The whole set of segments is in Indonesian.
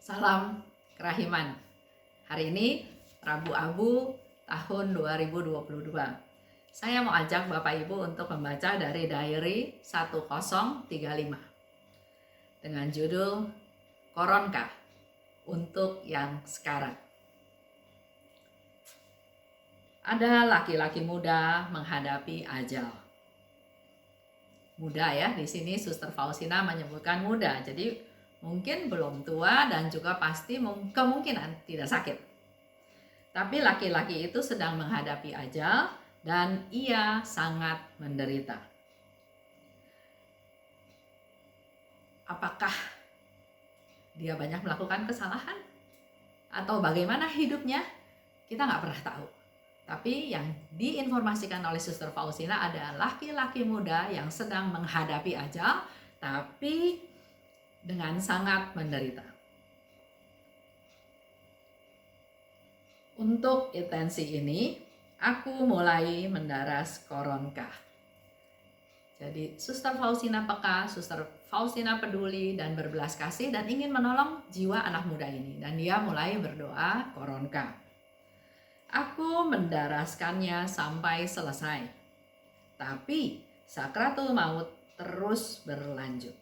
Salam kerahiman. Hari ini Rabu Abu tahun 2022. Saya mau ajak Bapak Ibu untuk membaca dari diary 1035 dengan judul Koronka untuk yang sekarat. Ada laki-laki muda menghadapi ajal. Muda ya, di sini Suster Faustina menyebutkan muda. Jadi mungkin belum tua dan juga pasti kemungkinan tidak sakit. Tapi laki-laki itu sedang menghadapi ajal dan ia sangat menderita. Apakah dia banyak melakukan kesalahan? Atau bagaimana hidupnya? Kita nggak pernah tahu. Tapi yang diinformasikan oleh Suster Faustina adalah laki-laki muda yang sedang menghadapi ajal, tapi dengan sangat menderita. Untuk intensi ini, aku mulai mendaras koronka. Jadi Suster Faustina peka, Suster Faustina peduli dan berbelas kasih dan ingin menolong jiwa anak muda ini. Dan dia mulai berdoa koronka. Aku mendaraskannya sampai selesai. Tapi sakratul maut terus berlanjut.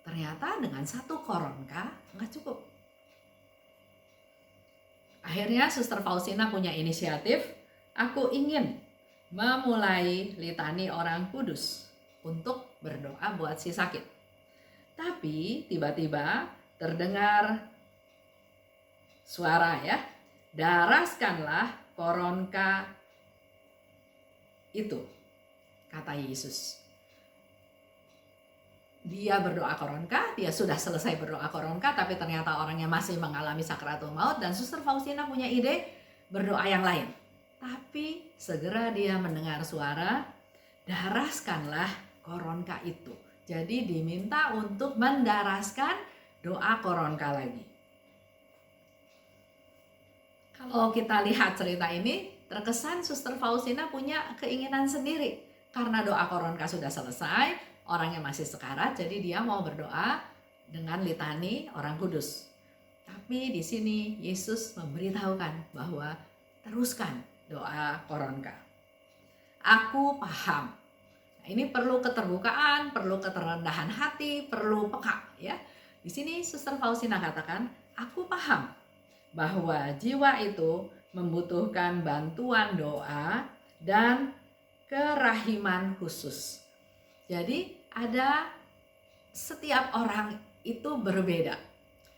Ternyata dengan satu koronka nggak cukup. Akhirnya Suster Faustina punya inisiatif, aku ingin memulai litani orang kudus untuk berdoa buat si sakit. Tapi tiba-tiba terdengar suara ya, daraskanlah koronka itu, kata Yesus. Dia berdoa koronka, dia sudah selesai berdoa koronka, tapi ternyata orangnya masih mengalami sakratul maut dan Suster Faustina punya ide berdoa yang lain. Tapi segera dia mendengar suara, daraskanlah koronka itu. Jadi diminta untuk mendaraskan doa koronka lagi. Kalau kita lihat cerita ini, terkesan Suster Faustina punya keinginan sendiri. Karena doa koronka sudah selesai, orangnya masih sekarat, jadi dia mau berdoa dengan litani orang kudus. Tapi di sini Yesus memberitahukan bahwa teruskan doa koronka. Aku paham. Nah, ini perlu keterbukaan, perlu keterendahan hati, perlu peka ya. Di sini Suster Faustina katakan, aku paham bahwa jiwa itu membutuhkan bantuan doa dan kerahiman khusus. Jadi ada setiap orang itu berbeda.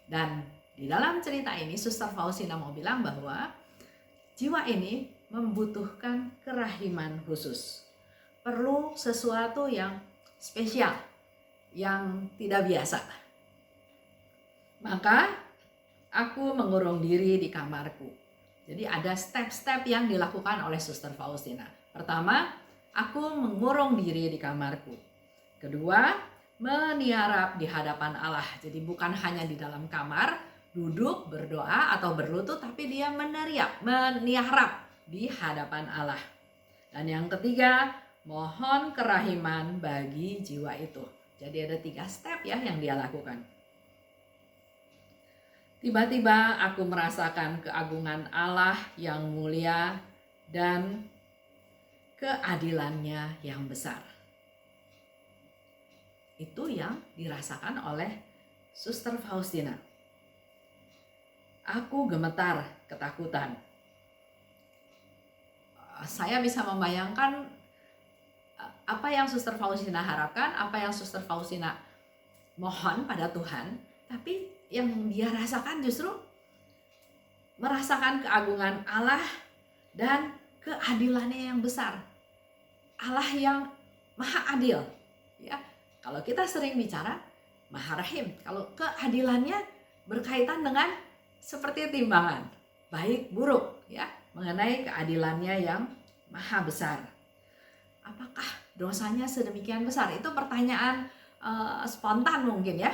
Dan di dalam cerita ini Suster Faustina mau bilang bahwa jiwa ini membutuhkan kerahiman khusus. Perlu sesuatu yang spesial, yang tidak biasa. Maka aku mengurung diri di kamarku. Jadi ada step-step yang dilakukan oleh Suster Faustina. Pertama, aku mengurung diri di kamarku. Kedua, meniarap di hadapan Allah. Jadi bukan hanya di dalam kamar, duduk, berdoa atau berlutut, tapi dia meniarap di hadapan Allah. Dan yang ketiga, mohon kerahiman bagi jiwa itu. Jadi ada 3 step ya yang dia lakukan. Tiba-tiba aku merasakan keagungan Allah yang mulia dan keadilannya yang besar. Itu yang dirasakan oleh Suster Faustina. Aku gemetar ketakutan. Saya bisa membayangkan apa yang Suster Faustina harapkan, apa yang Suster Faustina mohon pada Tuhan, tapi yang dia rasakan justru merasakan keagungan Allah dan keadilannya yang besar. Allah yang maha adil. Ya, kalau kita sering bicara maha rahim, kalau keadilannya berkaitan dengan seperti timbangan, baik buruk ya, mengenai keadilannya yang maha besar. Apakah dosanya sedemikian besar? Itu pertanyaan spontan mungkin ya.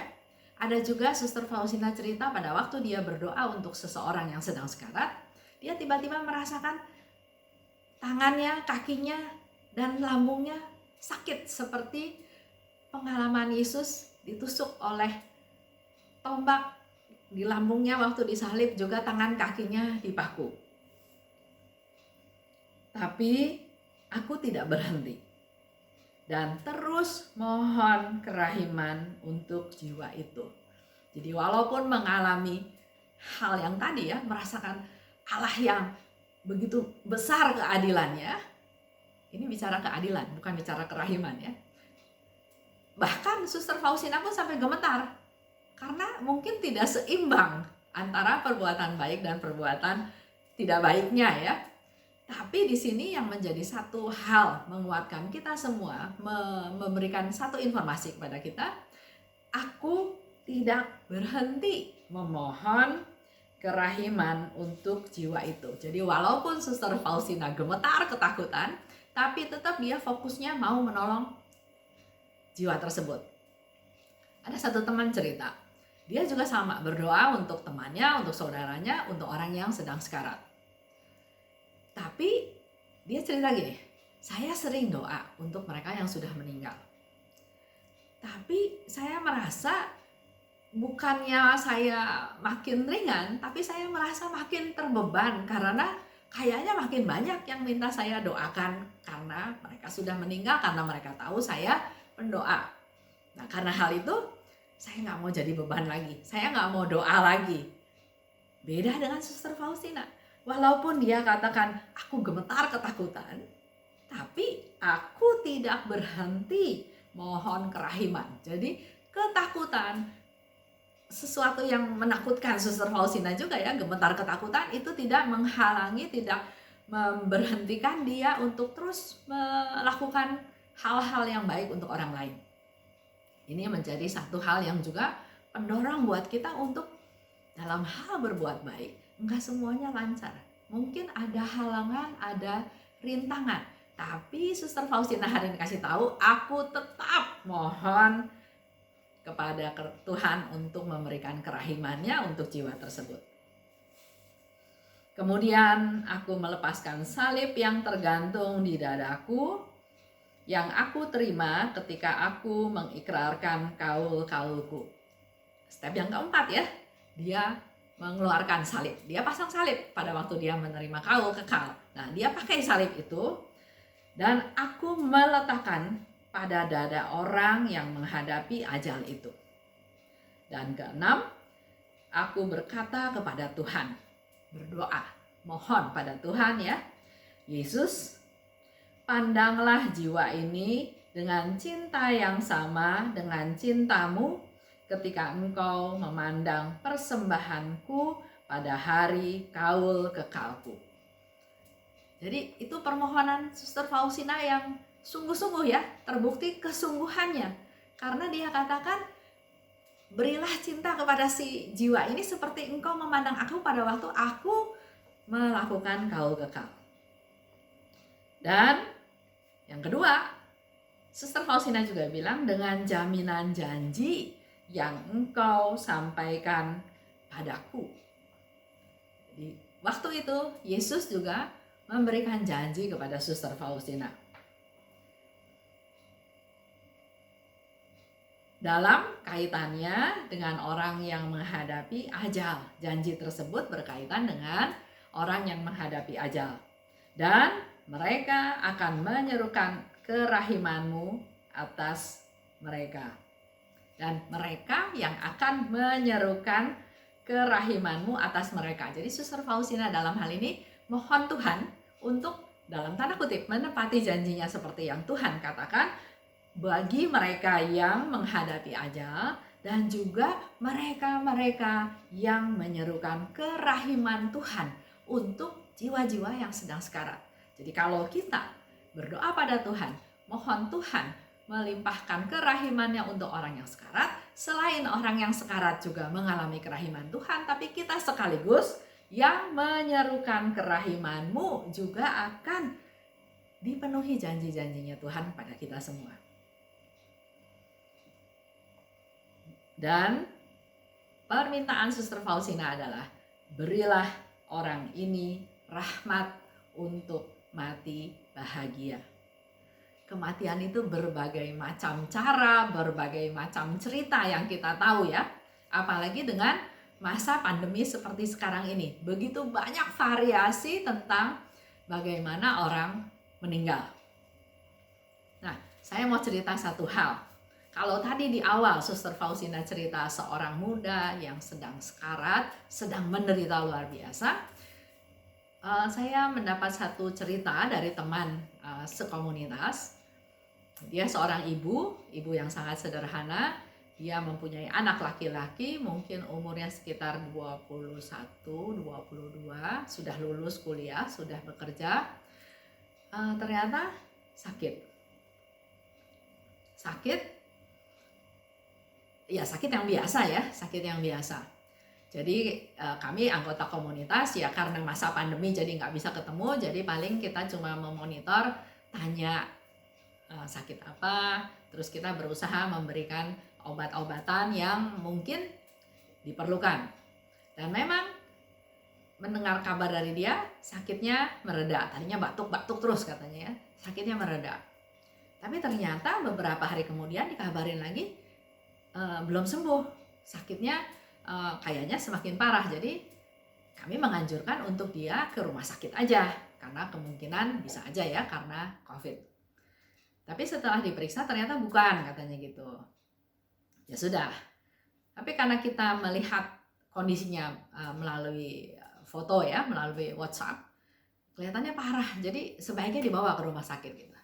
Ada juga Suster Faustina cerita pada waktu dia berdoa untuk seseorang yang sedang sekarat, dia tiba-tiba merasakan tangannya, kakinya, dan lambungnya sakit seperti pengalaman Yesus ditusuk oleh tombak di lambungnya waktu disalib, juga tangan kakinya dipaku. Tapi aku tidak berhenti dan terus mohon kerahiman untuk jiwa itu. Jadi walaupun mengalami hal yang tadi ya, merasakan Allah yang begitu besar keadilannya, ini bicara keadilan, bukan bicara kerahiman ya. Bahkan Suster Faustina pun sampai gemetar, karena mungkin tidak seimbang antara perbuatan baik dan perbuatan tidak baiknya ya. Tapi di sini yang menjadi satu hal menguatkan kita semua, memberikan satu informasi kepada kita, aku tidak berhenti memohon kerahiman untuk jiwa itu. Jadi walaupun Suster Faustina gemetar ketakutan, tapi tetap dia fokusnya mau menolong jiwa tersebut. Ada satu teman cerita, dia juga sama berdoa untuk temannya, untuk saudaranya, untuk orang yang sedang sekarat. Tapi dia cerita gini, saya sering doa untuk mereka yang sudah meninggal. Tapi saya merasa bukannya saya makin ringan, tapi saya merasa makin terbeban karena kayaknya makin banyak yang minta saya doakan karena mereka sudah meninggal, karena mereka tahu saya pendoa. Nah, karena hal itu saya nggak mau jadi beban lagi, saya nggak mau doa lagi. Beda dengan Suster Faustina. Walaupun dia katakan, aku gemetar ketakutan, tapi aku tidak berhenti mohon kerahiman. Jadi ketakutan, sesuatu yang menakutkan Suster Faustina juga ya, gemetar ketakutan itu tidak menghalangi, tidak memberhentikan dia untuk terus melakukan hal-hal yang baik untuk orang lain. Ini menjadi satu hal yang juga pendorong buat kita untuk dalam hal berbuat baik. Enggak semuanya lancar, mungkin ada halangan, ada rintangan, tapi Suster Faustina hari ini kasih tahu, aku tetap mohon kepada Tuhan untuk memberikan kerahimannya untuk jiwa tersebut. Kemudian aku melepaskan salib yang tergantung di dadaku, yang aku terima ketika aku mengikrarkan kaul-kaulku. Step yang keempat ya, dia mengeluarkan salib. Dia pasang salib pada waktu dia menerima kaul kekal. Nah, dia pakai salib itu dan aku meletakkan pada dada orang yang menghadapi ajal itu. Dan keenam, aku berkata kepada Tuhan, berdoa, mohon pada Tuhan ya, Yesus, pandanglah jiwa ini dengan cinta yang sama dengan cintamu ketika engkau memandang persembahanku pada hari kaul kekalku. Jadi itu permohonan Suster Faustina yang sungguh-sungguh ya, terbukti kesungguhannya. Karena dia katakan, berilah cinta kepada si jiwa ini seperti engkau memandang aku pada waktu aku melakukan kaul kekal. Dan yang kedua, Suster Faustina juga bilang, dengan jaminan janji yang engkau sampaikan padaku. Jadi waktu itu Yesus juga memberikan janji kepada Suster Faustina. Dalam kaitannya dengan orang yang menghadapi ajal. Janji tersebut berkaitan dengan orang yang menghadapi ajal. Dan mereka akan menyerukan kerahimanmu atas mereka. Dan mereka yang akan menyerukan kerahimanmu atas mereka. Jadi Suster Faustina dalam hal ini mohon Tuhan untuk dalam tanda kutip menepati janjinya seperti yang Tuhan katakan bagi mereka yang menghadapi ajal dan juga mereka-mereka yang menyerukan kerahiman Tuhan untuk jiwa-jiwa yang sedang sekarat. Jadi kalau kita berdoa pada Tuhan, mohon Tuhan melimpahkan kerahimannya untuk orang yang sekarat, selain orang yang sekarat juga mengalami kerahiman Tuhan, tapi kita sekaligus yang menyerukan kerahimanmu juga akan dipenuhi janji-janjinya Tuhan pada kita semua. Dan permintaan Suster Faustina adalah, berilah orang ini rahmat untuk mati bahagia. Kematian itu berbagai macam cara, berbagai macam cerita yang kita tahu ya. Apalagi dengan masa pandemi seperti sekarang ini. Begitu banyak variasi tentang bagaimana orang meninggal. Nah, saya mau cerita satu hal. Kalau tadi di awal Suster Faustina cerita seorang muda yang sedang sekarat, sedang menderita luar biasa, saya mendapat satu cerita dari teman sekomunitas. Dia seorang ibu yang sangat sederhana. Dia mempunyai anak laki-laki, mungkin umurnya sekitar 21, 22, sudah lulus kuliah, sudah bekerja. Ternyata sakit, ya sakit yang biasa ya, sakit yang biasa. Jadi kami anggota komunitas ya karena masa pandemi jadi nggak bisa ketemu, jadi paling kita cuma memonitor, tanya sakit apa, terus kita berusaha memberikan obat-obatan yang mungkin diperlukan. Dan memang mendengar kabar dari dia, sakitnya mereda. Tadinya batuk-batuk terus katanya ya, sakitnya mereda. Tapi ternyata beberapa hari kemudian dikabarin lagi belum sembuh, sakitnya kayaknya semakin parah. Jadi kami menganjurkan untuk dia ke rumah sakit aja, karena kemungkinan bisa aja ya karena COVID. Tapi setelah diperiksa ternyata bukan, katanya gitu. Ya sudah. Tapi karena kita melihat kondisinya melalui foto ya, melalui WhatsApp, kelihatannya parah. Jadi sebaiknya dibawa ke rumah sakit gitu.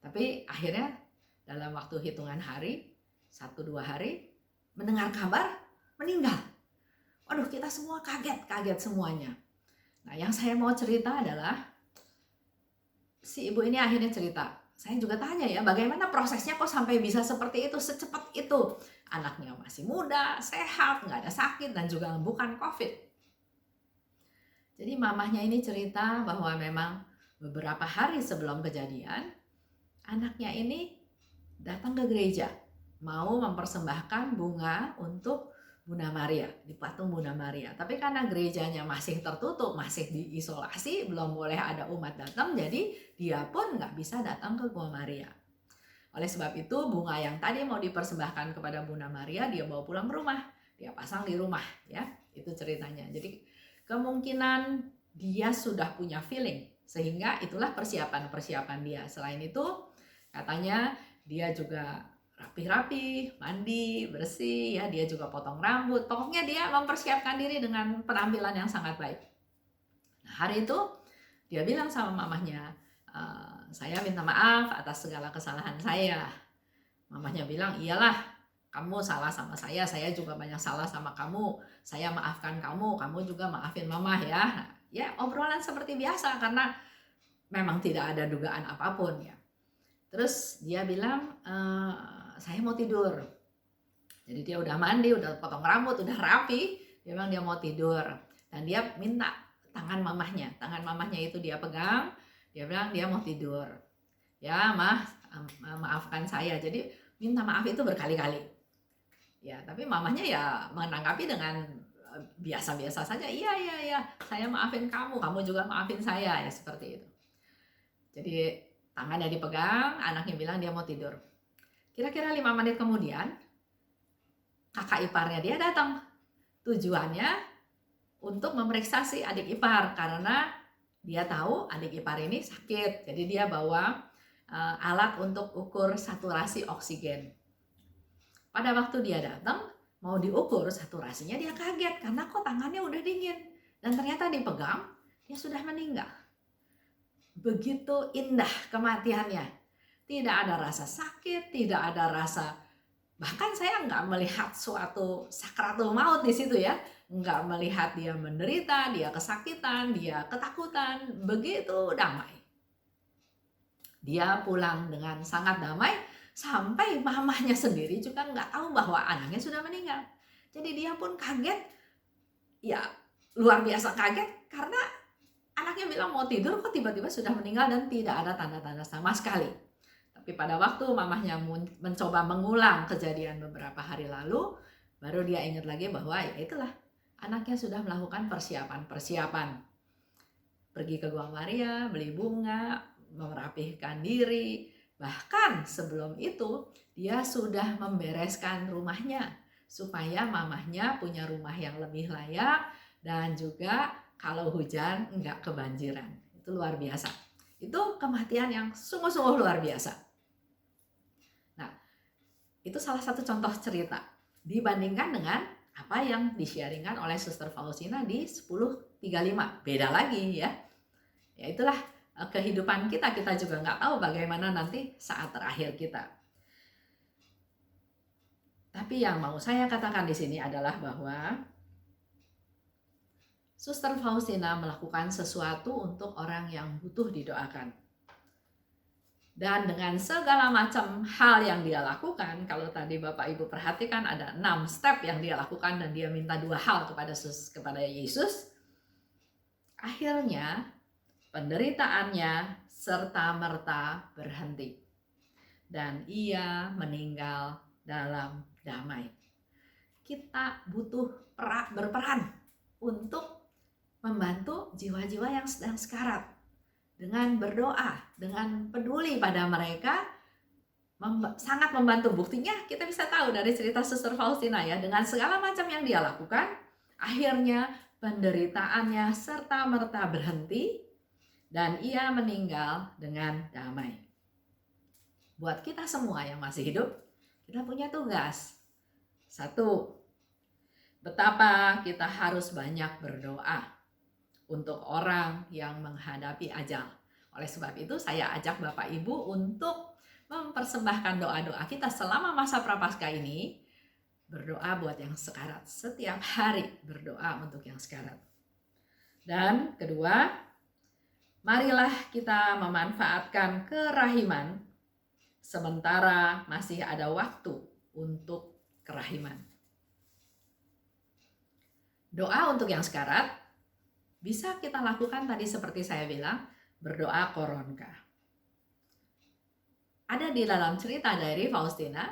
Tapi akhirnya dalam waktu hitungan hari, 1-2 hari, mendengar kabar meninggal. Waduh, kita semua kaget semuanya. Nah, yang saya mau cerita adalah si ibu ini akhirnya cerita. Saya juga tanya ya, bagaimana prosesnya kok sampai bisa seperti itu, secepat itu. Anaknya masih muda, sehat, nggak ada sakit, dan juga bukan COVID. Jadi mamahnya ini cerita bahwa memang beberapa hari sebelum kejadian, anaknya ini datang ke gereja, mau mempersembahkan bunga untuk Bunda Maria, di patung Bunda Maria. Tapi karena gerejanya masih tertutup, masih diisolasi, belum boleh ada umat datang, jadi dia pun nggak bisa datang ke Gua Maria. Oleh sebab itu, bunga yang tadi mau dipersembahkan kepada Bunda Maria, dia bawa pulang ke rumah. Dia pasang di rumah, ya. Itu ceritanya. Jadi kemungkinan dia sudah punya feeling, sehingga itulah persiapan-persiapan dia. Selain itu, katanya dia juga rapi-rapi, mandi, bersih, ya, dia juga potong rambut. Pokoknya dia mempersiapkan diri dengan penampilan yang sangat baik. Nah, hari itu dia bilang sama mamahnya, saya minta maaf atas segala kesalahan saya. Mamahnya bilang, iyalah, kamu salah sama saya juga banyak salah sama kamu. Saya maafkan kamu, kamu juga maafin mamah ya. Ya, obrolan seperti biasa karena memang tidak ada dugaan apapun ya. Terus dia bilang, saya mau tidur. Jadi dia udah mandi, udah potong rambut, udah rapi. Dia bilang dia mau tidur. Dan dia minta tangan mamahnya itu dia pegang. Dia bilang dia mau tidur. Ya, maafkan saya. Jadi minta maaf itu berkali-kali. Ya, tapi mamahnya ya menanggapi dengan biasa-biasa saja. Iya, saya maafin kamu juga maafin saya, ya seperti itu. Jadi tangannya dipegang, anaknya bilang dia mau tidur. Kira-kira 5 menit kemudian, kakak iparnya dia datang. Tujuannya untuk memeriksa si adik ipar, karena dia tahu adik ipar ini sakit. Jadi dia bawa alat untuk ukur saturasi oksigen. Pada waktu dia datang, mau diukur saturasinya, dia kaget karena kok tangannya udah dingin. Dan ternyata dipegang, dia sudah meninggal. Begitu indah kematiannya. Tidak ada rasa sakit, tidak ada rasa, bahkan saya nggak melihat suatu sakratul maut di situ ya. Nggak melihat dia menderita, dia kesakitan, dia ketakutan, begitu damai. Dia pulang dengan sangat damai, sampai mamahnya sendiri juga nggak tahu bahwa anaknya sudah meninggal. Jadi dia pun kaget, ya luar biasa kaget, karena anaknya bilang mau tidur kok tiba-tiba sudah meninggal dan tidak ada tanda-tanda sama sekali. Tapi pada waktu mamahnya mencoba mengulang kejadian beberapa hari lalu, baru dia ingat lagi bahwa ya itulah, anaknya sudah melakukan persiapan. Pergi ke Gua Maria, beli bunga, merapihkan diri. Bahkan sebelum itu dia sudah membereskan rumahnya, supaya mamahnya punya rumah yang lebih layak dan juga kalau hujan nggak kebanjiran. Itu luar biasa. Itu kematian yang sungguh-sungguh luar biasa. Nah, itu salah satu contoh cerita dibandingkan dengan apa yang di-sharingkan oleh Suster Faustina di 10:35. Beda lagi ya. Ya itulah kehidupan kita juga nggak tahu bagaimana nanti saat terakhir kita. Tapi yang mau saya katakan di sini adalah bahwa Suster Faustina melakukan sesuatu untuk orang yang butuh didoakan. Dan dengan segala macam hal yang dia lakukan, kalau tadi Bapak Ibu perhatikan ada 6 step yang dia lakukan dan dia minta 2 hal kepada Yesus. Akhirnya penderitaannya serta-merta berhenti. Dan ia meninggal dalam damai. Kita butuh berperan untuk membantu jiwa-jiwa yang sedang sekarat. Dengan berdoa, dengan peduli pada mereka, sangat membantu. Buktinya kita bisa tahu dari cerita Suster Faustina ya, dengan segala macam yang dia lakukan, akhirnya penderitaannya serta-merta berhenti dan ia meninggal dengan damai. Buat kita semua yang masih hidup, kita punya tugas. 1, betapa kita harus banyak berdoa untuk orang yang menghadapi ajal. Oleh sebab itu saya ajak Bapak Ibu untuk mempersembahkan doa-doa kita selama masa Prapaskah ini. Berdoa buat yang sekarat. Setiap hari berdoa untuk yang sekarat. Dan kedua, marilah kita memanfaatkan kerahiman sementara masih ada waktu untuk kerahiman. Doa untuk yang sekarat bisa kita lakukan tadi seperti saya bilang, berdoa koronka. Ada di dalam cerita dari Faustina,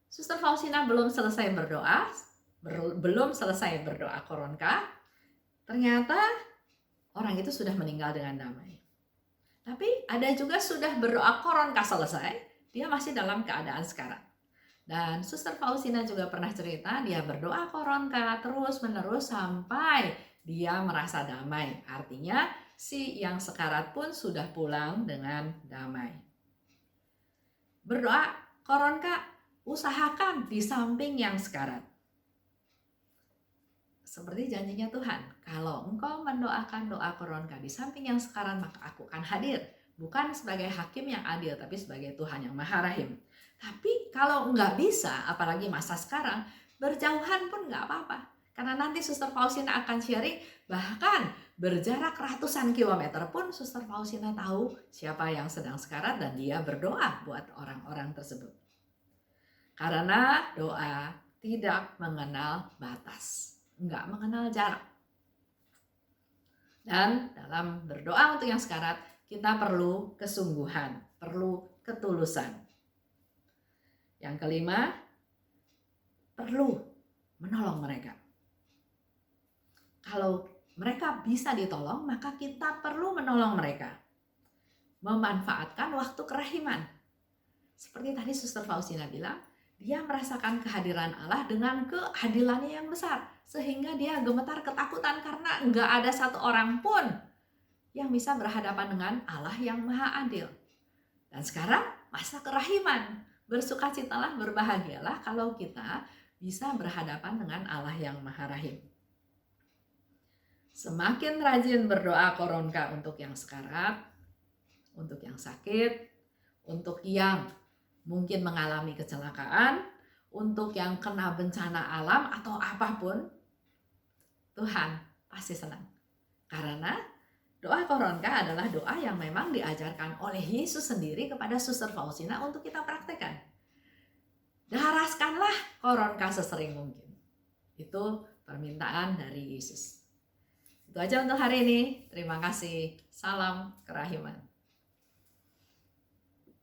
Suster Faustina belum selesai berdoa koronka, ternyata orang itu sudah meninggal dengan damai. Tapi ada juga sudah berdoa koronka selesai, dia masih dalam keadaan sekarat. Dan Suster Faustina juga pernah cerita, dia berdoa koronka terus-menerus sampai dia merasa damai. Artinya si yang sekarat pun sudah pulang dengan damai. Berdoa koronka usahakan di samping yang sekarat. Seperti janjinya Tuhan, kalau engkau mendoakan doa koronka di samping yang sekarat, maka aku akan hadir. Bukan sebagai hakim yang adil, tapi sebagai Tuhan yang maha rahim. Tapi kalau nggak bisa, apalagi masa sekarang, berjauhan pun nggak apa-apa. Karena nanti Suster Faustina akan sharing, bahkan berjarak ratusan kilometer pun Suster Faustina tahu siapa yang sedang sekarat dan dia berdoa buat orang-orang tersebut. Karena doa tidak mengenal batas, nggak mengenal jarak. Dan dalam berdoa untuk yang sekarat, kita perlu kesungguhan, perlu ketulusan. Yang kelima, perlu menolong mereka. Kalau mereka bisa ditolong, maka kita perlu menolong mereka. Memanfaatkan waktu kerahiman. Seperti tadi Suster Faustina bilang, dia merasakan kehadiran Allah dengan keadilannya yang besar. Sehingga dia gemetar ketakutan karena nggak ada satu orang pun yang bisa berhadapan dengan Allah yang maha adil. Dan sekarang masa kerahiman. Bersukacitalah, berbahagialah kalau kita bisa berhadapan dengan Allah yang maha rahim. Semakin rajin berdoa koronka untuk yang sekarat, untuk yang sakit, untuk yang mungkin mengalami kecelakaan, untuk yang kena bencana alam atau apapun, Tuhan pasti senang. Karena doa koronka adalah doa yang memang diajarkan oleh Yesus sendiri kepada Suster Faustina untuk kita praktekkan. Daraskanlah koronka sesering mungkin. Itu permintaan dari Yesus. Itu aja untuk hari ini. Terima kasih. Salam kerahiman.